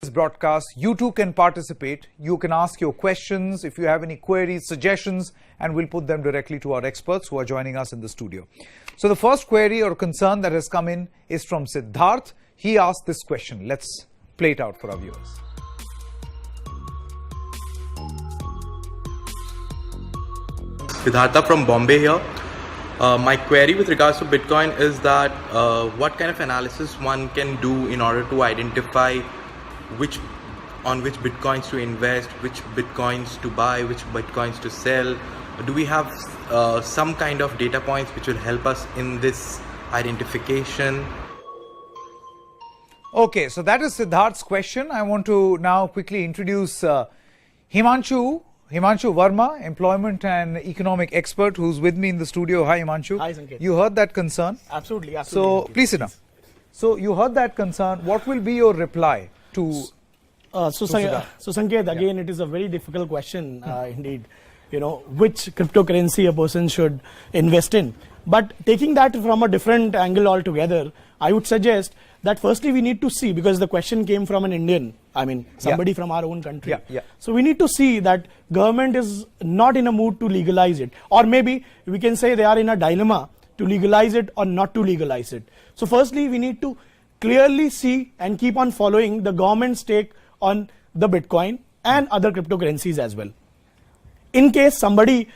Broadcast, you too can participate. You can ask your questions if you have any queries, suggestions, and we'll put them directly to our experts who are joining us in the studio. So the first query or concern that has come in is from Siddharth. He asked this question. Let's play it out for our viewers. Siddhartha from Bombay here. My query with regards to Bitcoin is that what kind of analysis one can do in order to identify which Bitcoins to invest, which Bitcoins to buy, which Bitcoins to sell. Do we have some kind of data points which will help us in this identification? Okay, so that is Siddharth's question. I want to now quickly introduce Himanshu Verma, employment and economic expert, who's with me in the studio. Hi, Himanshu. Hi, Sanket. You heard that concern? Absolutely. So, please sit down. So, you heard that concern. What will be your reply to Sanket, again, it is a very difficult question indeed. You know, which cryptocurrency a person should invest in. But taking that from a different angle altogether, I would suggest that firstly we need to see, because the question came from an Indian, I mean somebody from our own country. So we need to see that government is not in a mood to legalize it, or maybe we can say they are in a dilemma to legalize it or not to legalize it. So firstly we need to clearly see and keep on following the government's take on the Bitcoin and other cryptocurrencies as well. In case somebody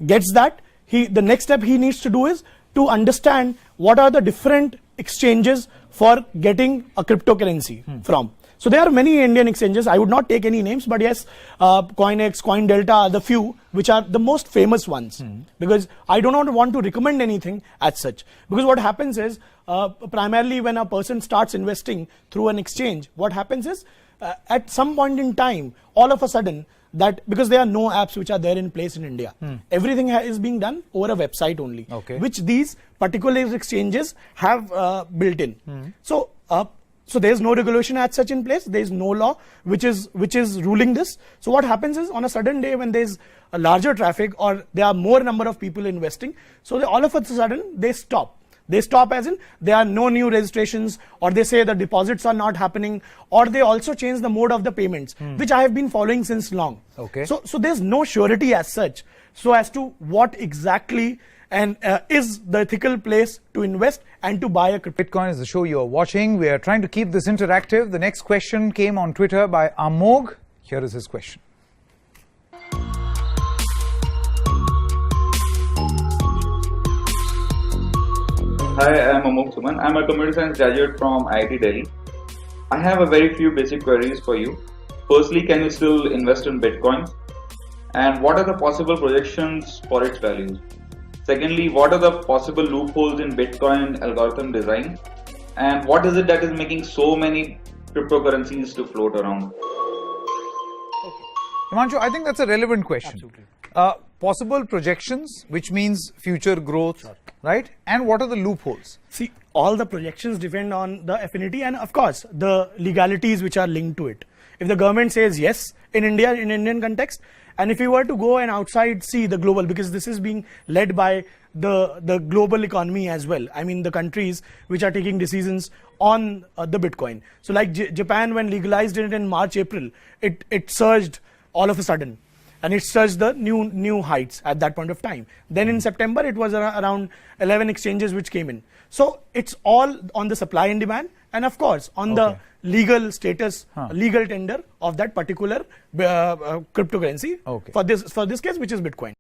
gets that, the next step he needs to do is to understand what are the different exchanges for getting a cryptocurrency from. So there are many Indian exchanges. I would not take any names, but yes, CoinX, CoinDelta are the few which are the most famous ones. Because I do not want to recommend anything as such. Because what happens is, primarily when a person starts investing through an exchange, what happens is, at some point in time, all of a sudden, that because there are no apps which are there in place in India. Everything is being done over a website only, which these particular exchanges have built in. So there is no regulation as such in place. There is no law which is ruling this. So what happens is, on a sudden day when there is a larger traffic or there are more number of people investing, so all of a sudden they stop. They stop as in there are no new registrations, or they say the deposits are not happening, or they also change the mode of the payments, which I have been following since long. So there's no surety as such. So as to what exactly and is the ethical place to invest and to buy a crypto. Bitcoin is the show you're watching. We are trying to keep this interactive. The next question came on Twitter by Amog. Here is his question. Hi, I'm Amog Suman. I'm a computer science graduate from IIT Delhi. I have a very few basic queries for you. Firstly, can you still invest in Bitcoin? And what are the possible projections for its values? Secondly, what are the possible loopholes in Bitcoin algorithm design? And what is it that is making so many cryptocurrencies to float around? Himanshu, I think that's a relevant question. Absolutely. Possible projections, which means future growth, right? And what are the loopholes? See, all the projections depend on the affinity and of course the legalities which are linked to it. If the government says yes in India, in Indian context, and if we were to go and outside see the global, because this is being led by the global economy as well. I mean the countries which are taking decisions on the Bitcoin. So like Japan, when legalized it in March, April, it surged all of a sudden. And it surged the new heights at that point of time. Then in September, it was around 11 exchanges which came in. So it's all on the supply and demand, and of course on the legal status, legal tender of that particular cryptocurrency for this case, which is Bitcoin.